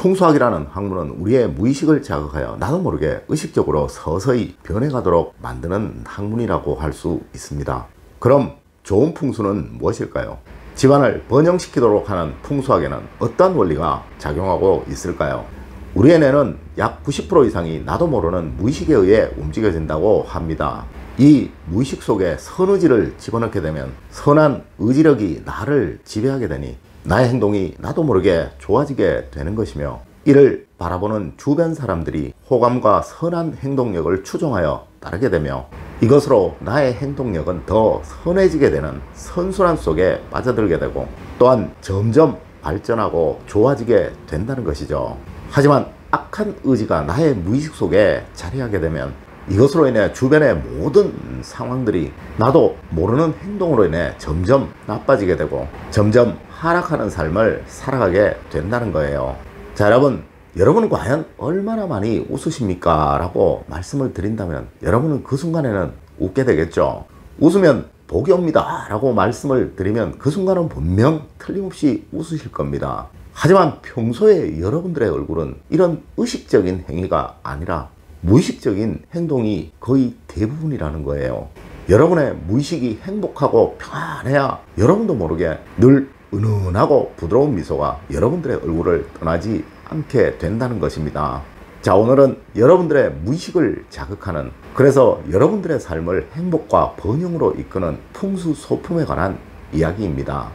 풍수학이라는 학문은 우리의 무의식을 자극하여 나도 모르게 의식적으로 서서히 변해가도록 만드는 학문이라고 할 수 있습니다. 그럼 좋은 풍수는 무엇일까요? 집안을 번영시키도록 하는 풍수학에는 어떤 원리가 작용하고 있을까요? 우리의 뇌는 약 90% 이상이 나도 모르는 무의식에 의해 움직여진다고 합니다. 이 무의식 속에 선의지를 집어넣게 되면 선한 의지력이 나를 지배하게 되니 나의 행동이 나도 모르게 좋아지게 되는 것이며, 이를 바라보는 주변 사람들이 호감과 선한 행동력을 추종하여 따르게 되며, 이것으로 나의 행동력은 더 선해지게 되는 선순환 속에 빠져들게 되고, 또한 점점 발전하고 좋아지게 된다는 것이죠. 하지만 악한 의지가 나의 무의식 속에 자리하게 되면 이것으로 인해 주변의 모든 상황들이 나도 모르는 행동으로 인해 점점 나빠지게 되고 점점 하락하는 삶을 살아가게 된다는 거예요. 자, 여러분은 과연 얼마나 많이 웃으십니까? 라고 말씀을 드린다면 여러분은 그 순간에는 웃게 되겠죠. 웃으면 복이 옵니다 라고 말씀을 드리면 그 순간은 분명 틀림없이 웃으실 겁니다. 하지만 평소에 여러분들의 얼굴은 이런 의식적인 행위가 아니라 무의식적인 행동이 거의 대부분이라는 거예요. 여러분의 무의식이 행복하고 평안해야 여러분도 모르게 늘 은은하고 부드러운 미소가 여러분들의 얼굴을 떠나지 않게 된다는 것입니다. 자, 오늘은 여러분들의 무의식을 자극하는, 그래서 여러분들의 삶을 행복과 번영으로 이끄는 풍수소품에 관한 이야기입니다.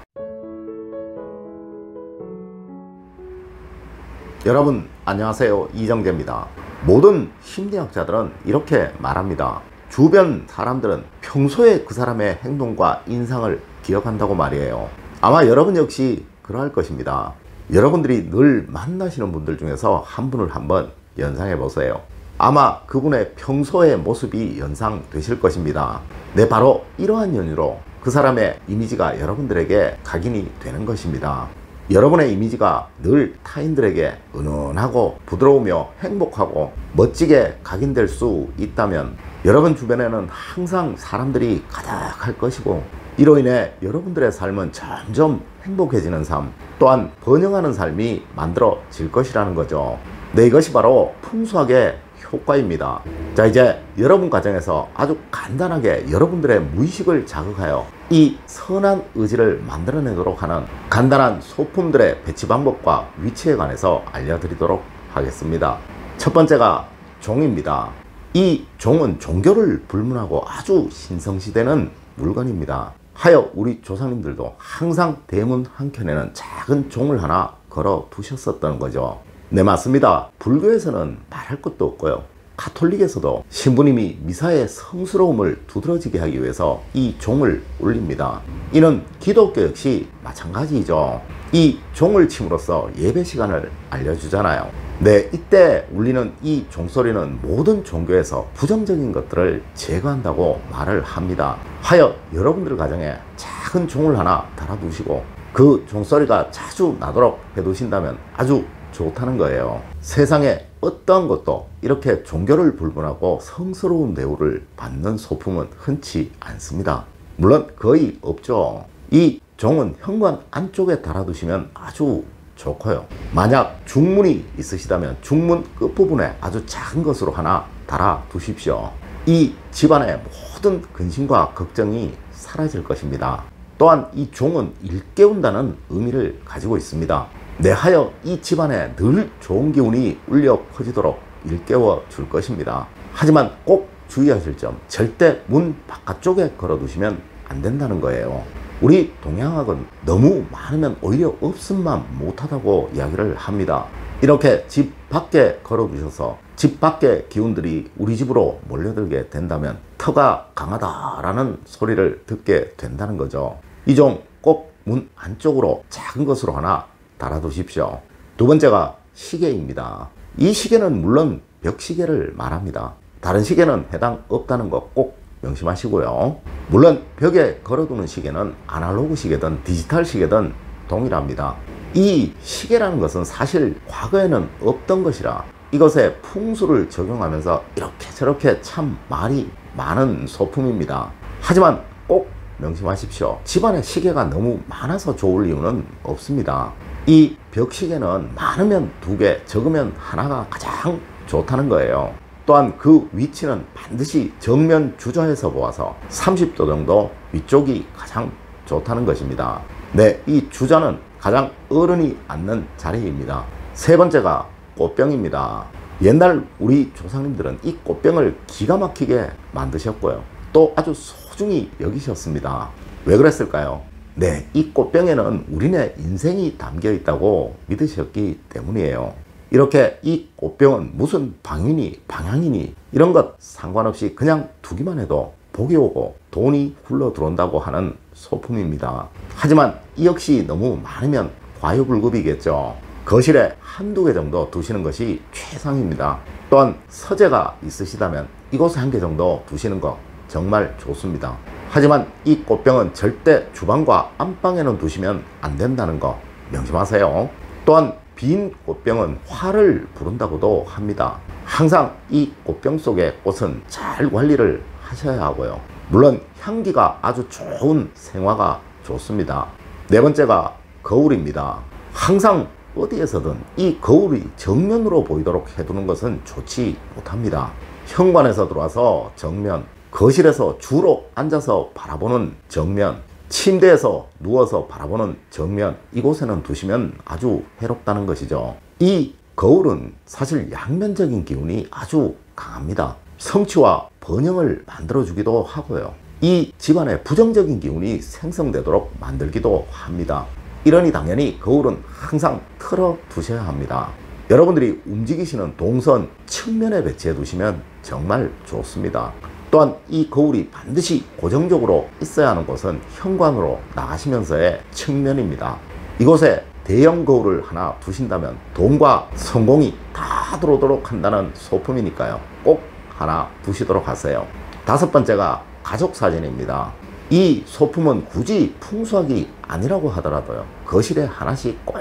여러분 안녕하세요, 이정재입니다. 모든 심리학자들은 이렇게 말합니다. 주변 사람들은 평소에 그 사람의 행동과 인상을 기억한다고 말이에요. 아마 여러분 역시 그러할 것입니다. 여러분들이 늘 만나시는 분들 중에서 한 분을 한번 연상해 보세요. 아마 그분의 평소의 모습이 연상되실 것입니다. 네, 바로 이러한 연유로 그 사람의 이미지가 여러분들에게 각인이 되는 것입니다. 여러분의 이미지가 늘 타인들에게 은은하고 부드러우며 행복하고 멋지게 각인될 수 있다면 여러분 주변에는 항상 사람들이 가득할 것이고, 이로 인해 여러분들의 삶은 점점 행복해지는 삶, 또한 번영하는 삶이 만들어질 것이라는 거죠. 네, 이것이 바로 풍수학의 효과입니다. 자, 이제 여러분 가정에서 아주 간단하게 여러분들의 무의식을 자극하여 이 선한 의지를 만들어내도록 하는 간단한 소품들의 배치 방법과 위치에 관해서 알려드리도록 하겠습니다. 첫 번째가 종입니다. 이 종은 종교를 불문하고 아주 신성시되는 물건입니다. 하여 우리 조상님들도 항상 대문 한켠에는 작은 종을 하나 걸어 두셨었던 거죠. 네, 맞습니다. 불교에서는 말할 것도 없고요, 가톨릭에서도 신부님이 미사의 성스러움을 두드러지게 하기 위해서 이 종을 울립니다. 이는 기독교 역시 마찬가지이죠. 이 종을 침으로써 예배 시간을 알려주잖아요. 네, 이때 울리는 이 종소리는 모든 종교에서 부정적인 것들을 제거한다고 말을 합니다. 하여 여러분들 가정에 작은 종을 하나 달아두시고 그 종소리가 자주 나도록 해두신다면 아주 좋다는 거예요. 세상에 어떤 것도 이렇게 종교를 불문하고 성스러운 대우를 받는 소품은 흔치 않습니다. 물론 거의 없죠. 이 종은 현관 안쪽에 달아두시면 아주 좋고요. 만약 중문이 있으시다면 중문 끝부분에 아주 작은 것으로 하나 달아두십시오. 이 집안의 모든 근심과 걱정이 사라질 것입니다. 또한 이 종은 일깨운다는 의미를 가지고 있습니다. 네, 하여 이 집안에 늘 좋은 기운이 울려 퍼지도록 일깨워 줄 것입니다. 하지만 꼭 주의하실 점, 절대 문 바깥쪽에 걸어두시면 안 된다는 거예요. 우리 동양학은 너무 많으면 오히려 없음만 못하다고 이야기를 합니다. 이렇게 집 밖에 걸어두셔서 집 밖의 기운들이 우리 집으로 몰려들게 된다면 터가 강하다라는 소리를 듣게 된다는 거죠. 이 종 꼭 문 안쪽으로 작은 것으로 하나 달아두십시오. 두 번째가 시계입니다. 이 시계는 물론 벽시계를 말합니다. 다른 시계는 해당 없다는 거 꼭 명심하시고요. 물론 벽에 걸어두는 시계는 아날로그 시계든 디지털 시계든 동일합니다. 이 시계라는 것은 사실 과거에는 없던 것이라 이것에 풍수를 적용하면서 이렇게 저렇게 참 말이 많은 소품입니다. 하지만 꼭 명심하십시오. 집안에 시계가 너무 많아서 좋을 이유는 없습니다. 이 벽시계는 많으면 2개, 적으면 하나가 가장 좋다는 거예요. 또한 그 위치는 반드시 정면 주저해서 보아서 30도 정도 위쪽이 가장 좋다는 것입니다. 네, 이 주저는 가장 어른이 앉는 자리입니다. 세 번째가 꽃병입니다. 옛날 우리 조상님들은 이 꽃병을 기가 막히게 만드셨고요. 또 아주 소중히 여기셨습니다. 왜 그랬을까요? 네, 이 꽃병에는 우리네 인생이 담겨 있다고 믿으셨기 때문이에요. 이렇게 이 꽃병은 무슨 방향이니 이런 것 상관없이 그냥 두기만 해도 복이 오고 돈이 흘러 들어온다고 하는 소품입니다. 하지만 이 역시 너무 많으면 과유불급이겠죠. 거실에 1~2개 정도 두시는 것이 최상입니다. 또한 서재가 있으시다면 이곳에 1개 정도 두시는 거 정말 좋습니다. 하지만 이 꽃병은 절대 주방과 안방에는 두시면 안 된다는 거 명심하세요. 또한 빈 꽃병은 화를 부른다고도 합니다. 항상 이 꽃병 속의 꽃은 잘 관리를 하셔야 하고요. 물론 향기가 아주 좋은 생화가 좋습니다. 네 번째가 거울입니다. 항상 어디에서든 이 거울이 정면으로 보이도록 해두는 것은 좋지 못합니다. 현관에서 들어와서 정면, 거실에서 주로 앉아서 바라보는 정면, 침대에서 누워서 바라보는 정면, 이곳에는 두시면 아주 해롭다는 것이죠. 이 거울은 사실 양면적인 기운이 아주 강합니다. 성취와 번영을 만들어주기도 하고요. 이 집안에 부정적인 기운이 생성되도록 만들기도 합니다. 이러니 당연히 거울은 항상 틀어 두셔야 합니다. 여러분들이 움직이시는 동선 측면에 배치해 두시면 정말 좋습니다. 또한 이 거울이 반드시 고정적으로 있어야 하는 곳은 현관으로 나가시면서의 측면입니다. 이곳에 대형 거울을 하나 두신다면 돈과 성공이 다 들어오도록 한다는 소품이니까요. 꼭 하나 두시도록 하세요. 다섯 번째가 가족사진입니다. 이 소품은 굳이 풍수학이 아니라고 하더라도요, 거실에 하나씩 꼭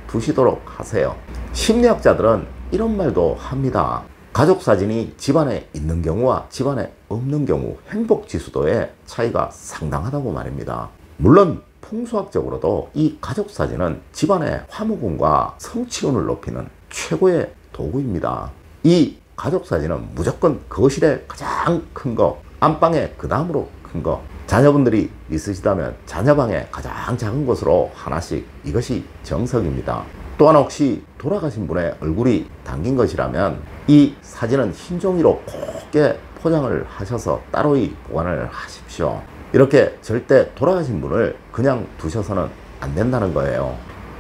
두시도록 하세요. 심리학자들은 이런 말도 합니다. 가족사진이 집안에 있는 경우와 집안에 없는 경우 행복지수도의 차이가 상당하다고 말입니다. 물론 풍수학적으로도 이 가족사진은 집안의 화목운과 성취운을 높이는 최고의 도구입니다. 이 가족사진은 무조건 거실에 가장 큰 거, 안방에 그 다음으로 큰 거, 자녀분들이 있으시다면 자녀방에 가장 작은 곳으로 하나씩, 이것이 정석입니다. 또한 혹시 돌아가신 분의 얼굴이 담긴 것이라면 이 사진은 흰 종이로 곱게 포장을 하셔서 따로이 보관을 하십시오. 이렇게 절대 돌아가신 분을 그냥 두셔서는 안 된다는 거예요.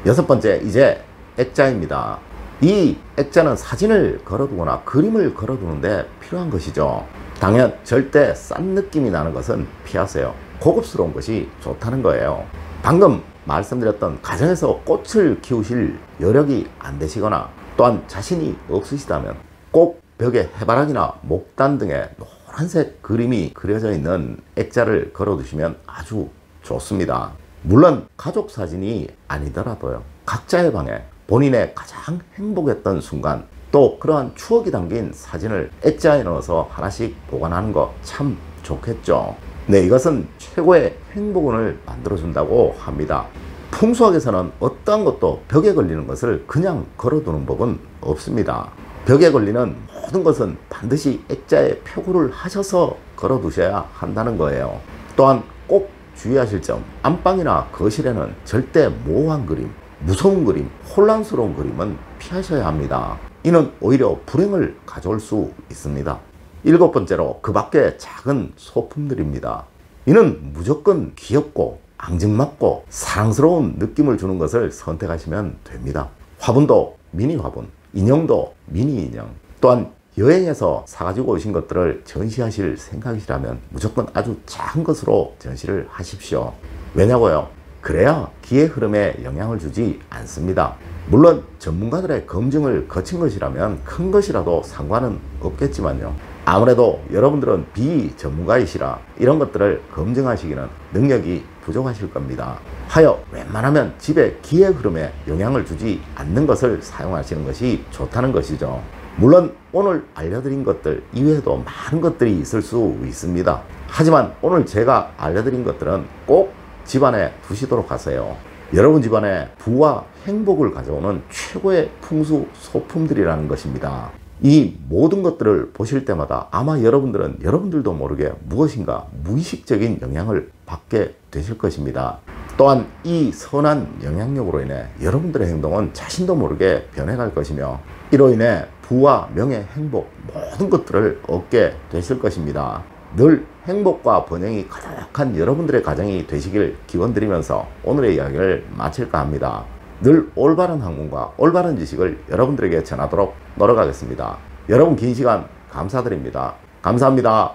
여섯 번째, 이제 액자입니다. 이 액자는 사진을 걸어두거나 그림을 걸어두는데 필요한 것이죠. 당연 절대 싼 느낌이 나는 것은 피하세요. 고급스러운 것이 좋다는 거예요. 방금 말씀드렸던 가정에서 꽃을 키우실 여력이 안 되시거나 또한 자신이 없으시다면 꼭 벽에 해바라기나 목단 등의 노란색 그림이 그려져 있는 액자를 걸어두시면 아주 좋습니다. 물론 가족 사진이 아니더라도요, 각자의 방에 본인의 가장 행복했던 순간, 또 그러한 추억이 담긴 사진을 액자에 넣어서 하나씩 보관하는 거 참 좋겠죠. 네, 이것은 최고의 행복운을 만들어준다고 합니다. 풍수학에서는 어떠한 것도 벽에 걸리는 것을 그냥 걸어두는 법은 없습니다. 벽에 걸리는 모든 것은 반드시 액자에 표구를 하셔서 걸어두셔야 한다는 거예요. 또한 꼭 주의하실 점, 안방이나 거실에는 절대 모호한 그림, 무서운 그림, 혼란스러운 그림은 피하셔야 합니다. 이는 오히려 불행을 가져올 수 있습니다. 일곱 번째로 그 밖의 작은 소품들입니다. 이는 무조건 귀엽고 앙증맞고 사랑스러운 느낌을 주는 것을 선택하시면 됩니다. 화분도 미니 화분, 인형도 미니 인형, 또한 여행에서 사가지고 오신 것들을 전시하실 생각이시라면 무조건 아주 작은 것으로 전시를 하십시오. 왜냐고요? 그래야 기의 흐름에 영향을 주지 않습니다. 물론 전문가들의 검증을 거친 것이라면 큰 것이라도 상관은 없겠지만요, 아무래도 여러분들은 비전문가이시라 이런 것들을 검증하시기는 능력이 부족하실 겁니다. 하여 웬만하면 집에 기의 흐름에 영향을 주지 않는 것을 사용하시는 것이 좋다는 것이죠. 물론 오늘 알려드린 것들 이외에도 많은 것들이 있을 수 있습니다. 하지만 오늘 제가 알려드린 것들은 꼭 집안에 두시도록 하세요. 여러분 집안에 부와 행복을 가져오는 최고의 풍수 소품들이라는 것입니다. 이 모든 것들을 보실 때마다 아마 여러분들은 여러분들도 모르게 무엇인가 무의식적인 영향을 받게 되실 것입니다. 또한 이 선한 영향력으로 인해 여러분들의 행동은 자신도 모르게 변해갈 것이며, 이로 인해 부와 명예, 행복 모든 것들을 얻게 되실 것입니다. 늘 행복과 번영이 가득한 여러분들의 가정이 되시길 기원드리면서 오늘의 이야기를 마칠까 합니다. 늘 올바른 학문과 올바른 지식을 여러분들에게 전하도록 노력하겠습니다. 여러분 긴 시간 감사드립니다. 감사합니다.